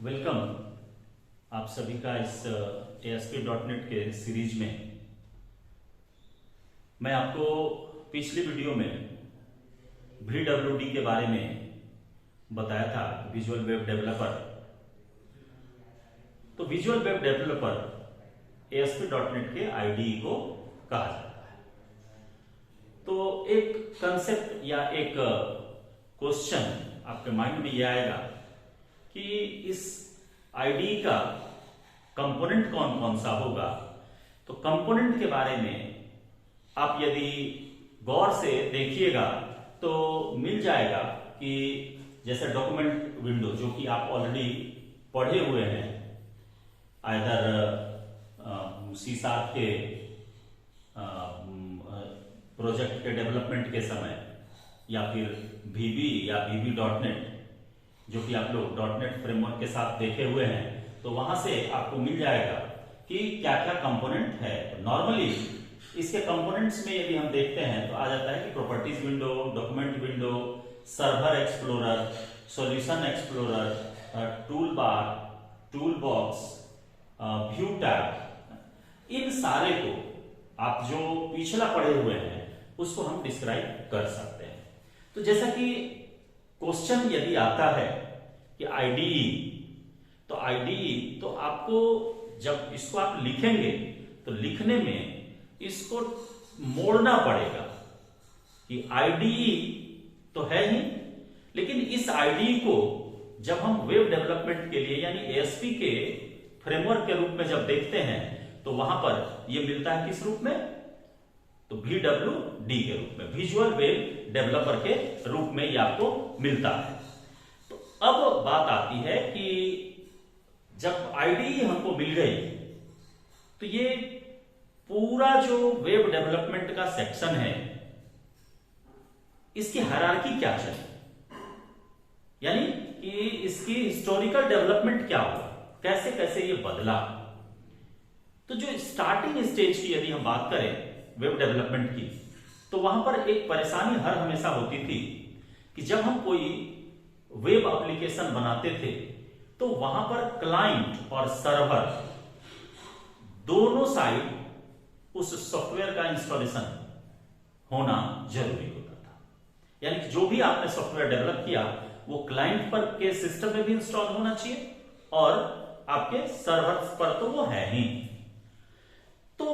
Welcome आप सभी का इस ASP.NET के सीरीज में। मैं आपको पिछली वीडियो में VWD के बारे में बताया था, विजुअल वेब डेवलपर। तो विजुअल वेब डेवलपर ASP.NET के IDE को कहा जाता है। तो एक कंसेप्ट या एक क्वेश्चन आपके माइंड में यह आएगा कि इस IDE का कंपोनेंट कौन कौन सा होगा। तो कंपोनेंट के बारे में आप यदि गौर से देखिएगा तो मिल जाएगा कि जैसे डॉक्यूमेंट विंडो, जो कि आप ऑलरेडी पढ़े हुए हैं आइदर C# के प्रोजेक्ट के डेवलपमेंट के समय, या फिर VB या VB.NET, जो कि आप लोग .NET फ्रेमवर्क के साथ देखे हुए हैं। तो वहां से आपको मिल जाएगा कि क्या क्या कंपोनेंट है। नॉर्मली इसके कंपोनेंट्स में यदि हम देखते हैं तो आ जाता है कि properties window, document window, server explorer, solution explorer, tool bar, tool box, view tab. इन सारे को आप जो पिछला पढ़े हुए हैं उसको हम डिस्क्राइब कर सकते हैं। तो जैसा कि क्वेश्चन यदि आता है कि IDE, तो IDE तो आपको जब इसको आप लिखेंगे तो लिखने में इसको मोड़ना पड़ेगा कि IDE तो है ही, लेकिन इस IDE को जब हम वेब डेवलपमेंट के लिए यानी ASP के फ्रेमवर्क के रूप में जब देखते हैं तो वहां पर यह मिलता है किस रूप में, तो VWD के रूप में, विजुअल वेब डेवलपर के रूप में यह आपको मिलता है। तो अब बात आती है कि जब IDE हमको मिल गई तो ये पूरा जो वेब डेवलपमेंट का सेक्शन है इसकी हायरार्की क्या चली, यानी कि इसकी हिस्टोरिकल डेवलपमेंट क्या हुआ, कैसे कैसे ये बदला। तो जो स्टार्टिंग स्टेज की यदि हम बात करें वेब डेवलपमेंट की, तो वहां पर एक परेशानी हर हमेशा होती थी कि जब हम कोई वेब एप्लीकेशन बनाते थे तो वहां पर क्लाइंट और सर्वर दोनों साइड उस सॉफ्टवेयर का इंस्टॉलेशन होना जरूरी होता था। यानी कि जो भी आपने सॉफ्टवेयर डेवलप किया वो क्लाइंट पर के सिस्टम में भी इंस्टॉल होना चाहिए और आपके सर्वर पर तो वो है ही। तो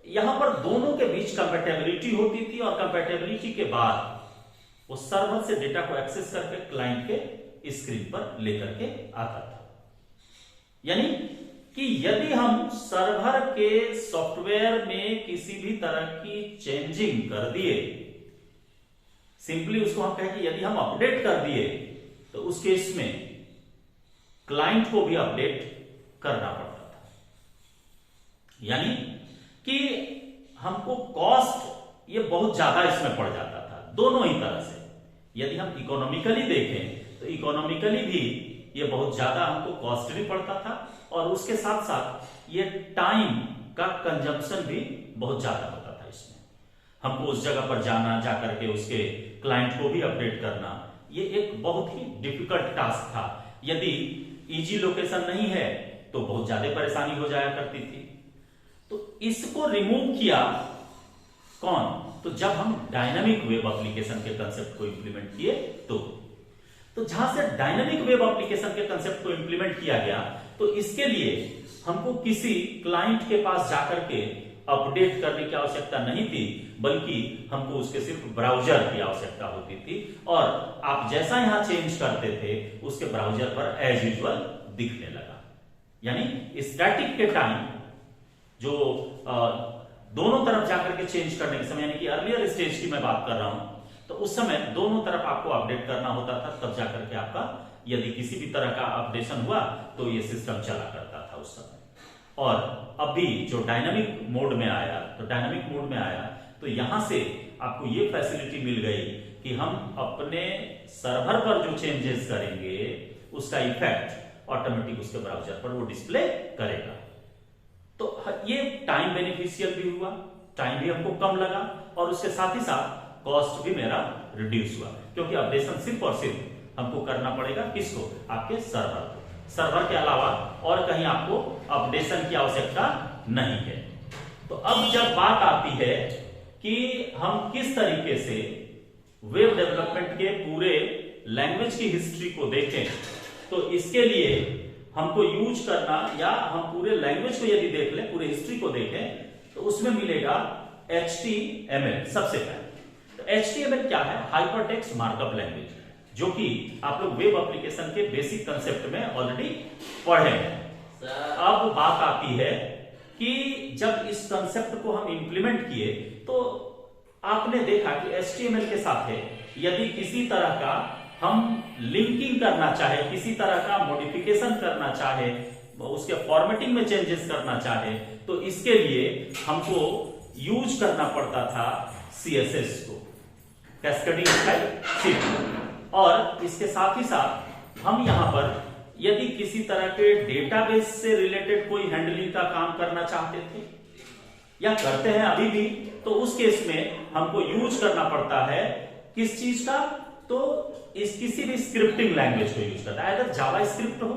यहां पर दोनों के बीच कंपैटिबिलिटी होती थी और कंपैटिबिलिटी के बाद वो सर्वर से डेटा को एक्सेस करके क्लाइंट के स्क्रीन पर लेकर के आता था। यानी कि यदि हम सर्वर के सॉफ्टवेयर में किसी भी तरह की चेंजिंग कर दिए, सिंपली उसको हम कहें कि यदि हम अपडेट कर दिए, तो उस केस में क्लाइंट को भी अपडेट करना पड़ता था। यानी कि हमको कॉस्ट ये बहुत ज्यादा इसमें पड़ जाता था दोनों ही तरह से। यदि हम इकोनॉमिकली देखें तो इकोनॉमिकली भी ये बहुत ज्यादा हमको कॉस्टली पड़ता था और उसके साथ साथ ये टाइम का कंजम्पशन भी बहुत ज्यादा होता था। इसमें हमको उस जगह पर जाना, जाकर के उसके क्लाइंट को भी अपडेट करना, ये एक बहुत ही डिफिकल्ट टास्क था। यदि इजी लोकेशन नहीं है तो बहुत ज्यादा परेशानी हो जाया करती थी। तो इसको रिमूव किया कौन, तो जब हम डायनामिक वेब एप्लीकेशन के कंसेप्ट को इंप्लीमेंट किए तो जहां से डायनामिक वेब एप्लीकेशन के कंसेप्ट को इंप्लीमेंट किया गया, तो इसके लिए हमको किसी क्लाइंट के पास जाकर के अपडेट करने की आवश्यकता नहीं थी, बल्कि हमको उसके सिर्फ ब्राउजर की आवश्यकता होती थी और आप जैसा यहां चेंज करते थे उसके ब्राउजर पर एज यूजुअल दिखने लगा। यानी स्टैटिक के टाइम जो दोनों तरफ जाकर के चेंज करने के समय, यानी कि अर्लियर स्टेज की मैं बात कर रहा हूं, तो उस समय दोनों तरफ आपको अपडेट करना होता था, तब जाकर के आपका यदि किसी भी तरह का अपडेशन हुआ तो ये सिस्टम चला करता था उस समय। और अभी जो डायनामिक मोड में आया, तो डायनामिक मोड में आया तो यहां से आपको ये फैसिलिटी मिल गई कि हम अपने सर्वर पर जो चेंजेस करेंगे उसका इफेक्ट ऑटोमेटिक उसके ब्राउजर पर वो डिस्प्ले करेगा। तो ये टाइम बेनिफिशियल भी हुआ, टाइम भी हमको कम लगा और उसके साथ ही साथ कॉस्ट भी मेरा रिड्यूस हुआ, क्योंकि अपडेशन सिर्फ और सिर्फ हमको करना पड़ेगा किसको, आपके सर्वर को। सर्वर के अलावा और कहीं आपको अपडेशन की आवश्यकता नहीं है। तो अब जब बात आती है कि हम किस तरीके से वेब डेवलपमेंट के पूरे लैंग्वेज की हिस्ट्री को देखें, तो इसके लिए हमको यूज करना, या हम पूरे लैंग्वेज को यदि देख लें, पूरे हिस्ट्री को देखें, तो उसमें मिलेगा HTML सबसे पहले। तो HTML क्या है? हाइपरटेक्स्ट मार्कअप लैंग्वेज, जो कि आप लोग वेब एप्लीकेशन के बेसिक कंसेप्ट में ऑलरेडी पढ़े हैं। अब बात आती है कि जब इस कंसेप्ट को हम इंप्लीमेंट किए, तो आपने देखा कि HTML के साथ है, यदि किसी तरह का हम लिंकिंग करना चाहे, किसी तरह का मॉडिफिकेशन करना चाहे, उसके फॉर्मेटिंग में चेंजेस करना चाहे, तो इसके लिए हमको यूज करना पड़ता था CSS को, कैस्केडिंग स्टाइल CSS। और इसके साथ ही साथ हम यहां पर यदि किसी तरह के डेटाबेस से रिलेटेड कोई हैंडलिंग का काम करना चाहते थे या करते हैं अभी भी, तो उस केस में हमको यूज करना पड़ता है किस चीज का? तो इस किसी भी स्क्रिप्टिंग लैंग्वेज को यूज करता है। अगर जावा स्क्रिप्ट हो,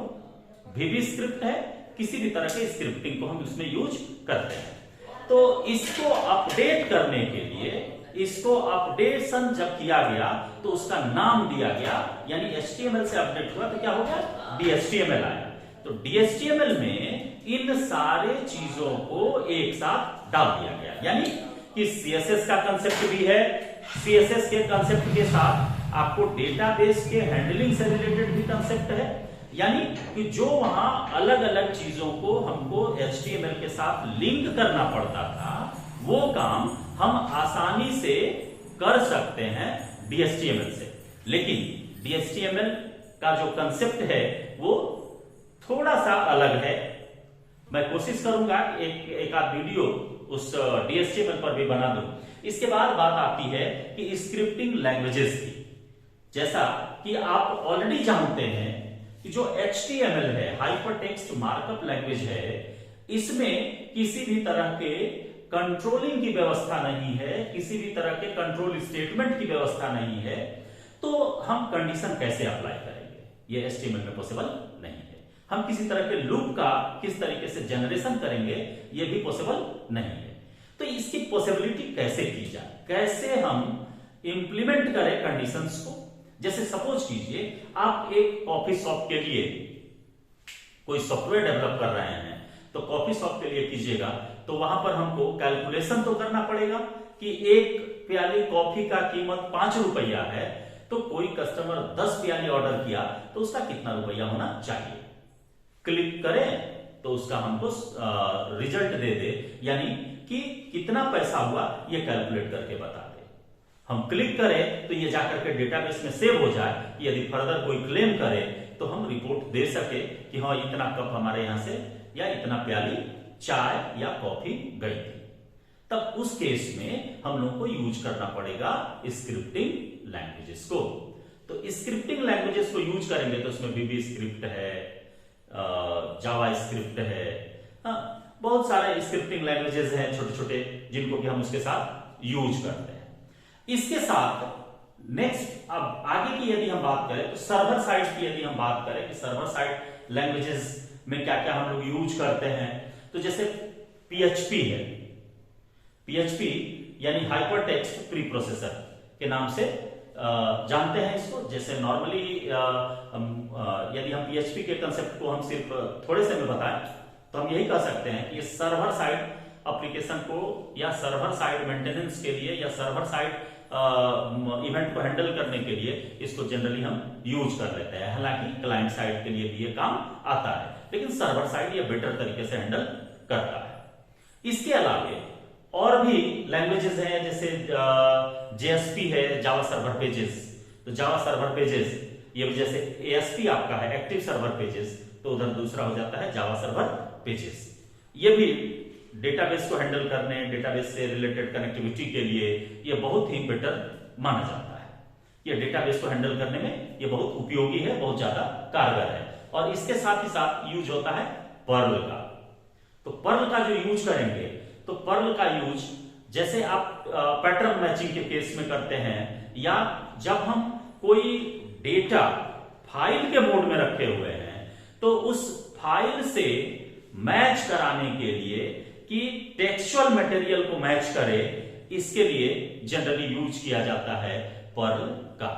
VB स्क्रिप्ट है, किसी भी तरह के स्क्रिप्टिंग को हम इसमें यूज करते हैं। तो इसको अपडेट करने के लिए, इसको अपडेशन जब किया गया तो उसका नाम दिया गया, यानी HTML से अपडेट हुआ तो क्या हो गया? DHTML आया। तो DHTML में इन सारे चीजों को एक साथ डाल दिया गया, यानी कि CSS का कंसेप्ट भी है, CSS के कंसेप्ट के साथ आपको डेटाबेस के हैंडलिंग से रिलेटेड भी कंसेप्ट है, यानी कि जो वहां अलग अलग चीजों को हमको HTML के साथ लिंक करना पड़ता था, वो काम हम आसानी से कर सकते हैं DHTML से। लेकिन DHTML का जो कंसेप्ट है वो थोड़ा सा अलग है। मैं कोशिश करूंगा एक आध वीडियो उस DHTML पर भी बना दूं। इसके बाद बात आती है कि स्क्रिप्टिंग लैंग्वेजेस की। जैसा कि आप ऑलरेडी जानते हैं कि जो HTML है, हाइपरटेक्स्ट मार्कअप लैंग्वेज है, इसमें किसी भी तरह के कंट्रोलिंग की व्यवस्था नहीं है, किसी भी तरह के कंट्रोल स्टेटमेंट की व्यवस्था नहीं है। तो हम कंडीशन कैसे अप्लाई करेंगे? ये HTML में पॉसिबल नहीं है। हम किसी तरह के लूप का किस तरीके से जनरेशन करेंगे, ये भी पॉसिबल नहीं है। तो इसकी पॉसिबिलिटी कैसे की जाए, कैसे हम इंप्लीमेंट करें कंडीशंस को? जैसे सपोज कीजिए आप एक कॉफी शॉप के लिए कोई सॉफ्टवेयर डेवलप कर रहे हैं, तो कॉफी शॉप के लिए कीजिएगा तो वहां पर हमको कैलकुलेशन तो करना पड़ेगा कि एक प्याली कॉफी का कीमत 5 रुपया है, तो कोई कस्टमर 10 प्याली ऑर्डर किया तो उसका कितना रुपया होना चाहिए। क्लिक करें तो उसका हमको रिजल्ट दे दे, यानी कि कितना पैसा हुआ ये कैलकुलेट करके बता दे। हम क्लिक करें तो ये जाकर के डेटाबेस में सेव हो जाए, यदि फर्दर कोई क्लेम करे तो हम रिपोर्ट दे सके कि हाँ इतना कप हमारे यहां से या इतना प्याली चाय या कॉफी गई थी। तब उस केस में हम लोग को यूज करना पड़ेगा स्क्रिप्टिंग लैंग्वेजेस को। तो स्क्रिप्टिंग लैंग्वेजेस को यूज करेंगे तो उसमें VB स्क्रिप्ट है, जावा स्क्रिप्ट है, बहुत सारे स्क्रिप्टिंग लैंग्वेजेस हैं छोटे छोटे, जिनको कि हम उसके साथ यूज करते हैं। इसके साथ नेक्स्ट अब आगे की यदि हम बात करें तो सर्वर साइड की यदि हम बात करें कि सर्वर साइड लैंग्वेजेस में क्या क्या हम लोग यूज करते हैं, तो जैसे PHP है, PHP यानी हाइपरटेक्स्ट प्री प्रोसेसर के नाम से जानते हैं इसको। जैसे नॉर्मली यदि हम PHP के कंसेप्ट को हम सिर्फ थोड़े से में बताएं तो हम यही कह सकते हैं कि ये सर्वर साइड एप्लीकेशन को या सर्वर साइड मेंटेनेंस के लिए या सर्वर साइड इवेंट को हैंडल करने के लिए इसको जनरली हम यूज कर लेते हैं। हालांकि क्लाइंट साइड के लिए भी ये काम आता है, लेकिन सर्वर साइड ये बेटर तरीके से हैंडल करता है। इसके अलावे और भी लैंग्वेजेस हैं, जैसे JSP है, जावा सर्वर पेजेस। तो जावा सर्वर पेजेस ये जैसे ASP आपका है, एक्टिव सर्वर पेजेस, तो उधर दूसरा हो जाता है जावा सर्वर पेजेस। ये भी डेटाबेस को हैंडल करने, डेटाबेस से रिलेटेड कनेक्टिविटी के लिए ये बहुत ही बेटर माना जाता है। ये डेटाबेस को हैंडल करने में ये बहुत उपयोगी है, बहुत ज्यादा कारगर है। और इसके साथ ही साथ यूज होता है पर्ल का। तो पर्ल का जो यूज करेंगे, तो पर्ल का यूज जैसे आप पैटर्न मैचिंग के केस में करते हैं, या जब हम कोई डेटा फाइल के मोड में रखे हुए हैं तो उस फाइल से मैच कराने के लिए कि टेक्सचुअल मटेरियल को मैच करे, इसके लिए जनरली यूज किया जाता है पर्ल का।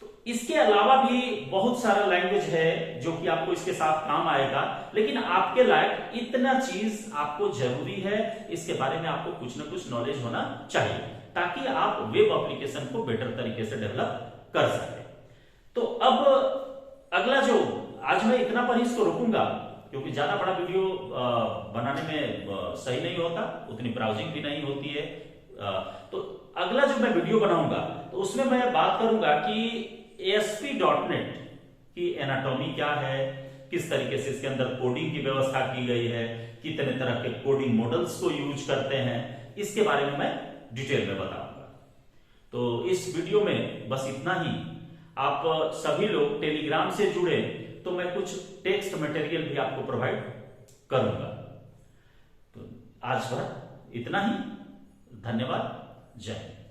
तो इसके अलावा भी बहुत सारा लैंग्वेज है जो कि आपको इसके साथ काम आएगा, लेकिन आपके लायक इतना चीज आपको जरूरी है, इसके बारे में आपको कुछ ना कुछ नॉलेज होना चाहिए ताकि आप वेब एप्लीकेशन को बेटर तरीके से डेवलप कर सके। तो अब अगला जो आज मैं इतना पर इसको रोकूंगा क्योंकि ज्यादा बड़ा वीडियो बनाने में सही नहीं होता, उतनी ब्राउजिंग भी नहीं होती है। तो अगला जो मैं वीडियो बनाऊंगा तो उसमें मैं बात करूंगा कि ASP.NET की एनाटॉमी क्या है, किस तरीके से इसके अंदर कोडिंग की व्यवस्था की गई है, कितने तरह के कोडिंग मॉडल्स को यूज करते हैं, इसके बारे में मैं डिटेल में बताऊंगा। तो इस वीडियो में बस इतना ही। आप सभी लोग टेलीग्राम से जुड़े तो मैं कुछ टेक्स्ट मटेरियल भी आपको प्रोवाइड करूंगा। तो आज भर इतना ही। धन्यवाद। जय हिंद।